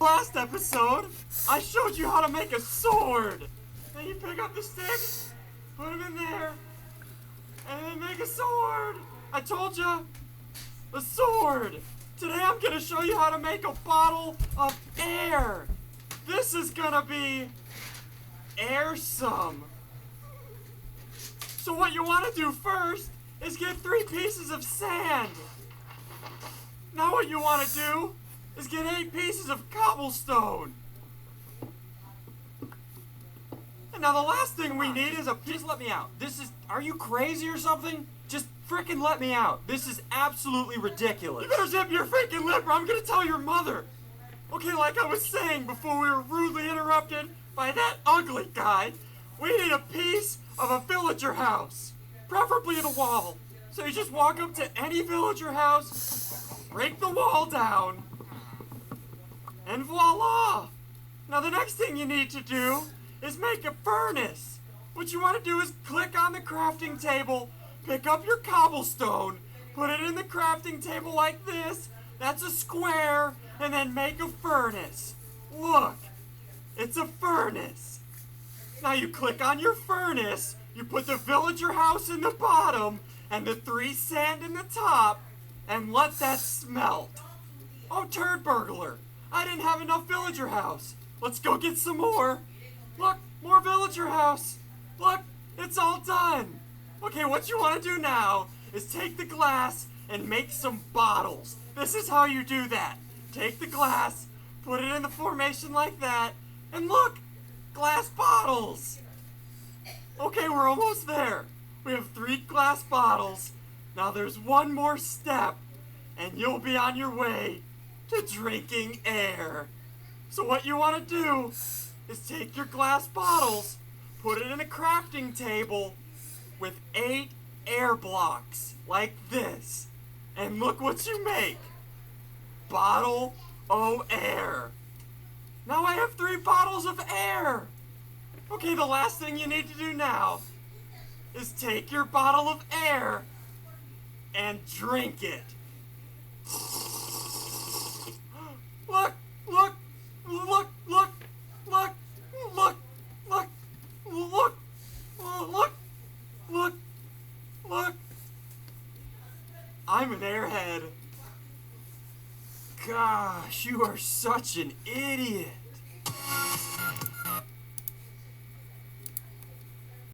last episode, I showed you how to make a sword. Then you pick up the sticks, put them in there, and then make a sword. I told you, a sword. Today I'm gonna show you how to make a bottle of air. This is gonna be airsome. So what you wanna do first is get 3 pieces of sand. Now what you wanna do is get 8 pieces of cobblestone. And now the last thing we need is a piece. Just let me out. Are you crazy or something? Just frickin' let me out. This is absolutely ridiculous. You better zip your freaking lip or I'm gonna tell your mother. Okay, like I was saying before we were rudely interrupted by that ugly guy, we need a piece of a villager house, preferably the wall. So you just walk up to any villager house, break the wall down, and voila! Now the next thing you need to do is make a furnace. What you want to do is click on the crafting table, pick up your cobblestone, put it in the crafting table like this, that's a square, and then make a furnace. Look, it's a furnace. Now you click on your furnace, you put the villager house in the bottom, and the 3 sand in the top, and let that smelt. Oh, turd burglar, I didn't have enough villager house. Let's go get some more. Look, more villager house. Look, it's all done. Okay, what you want to do now is take the glass and make some bottles. This is how you do that. Take the glass, put it in the formation like that, and look, glass bottles. Okay, we're almost there. We have 3 glass bottles. Now there's one more step, and you'll be on your way to drinking air. So what you want to do is take your glass bottles, put it in a crafting table with 8 air blocks, like this. And look what you make. Bottle o' air. Now I have 3 bottles of air. Okay, the last thing you need to do now is take your bottle of air and drink it. Look, look, look, look, look, look, look, look, look, look, look. I'm an airhead. Gosh, you are such an idiot.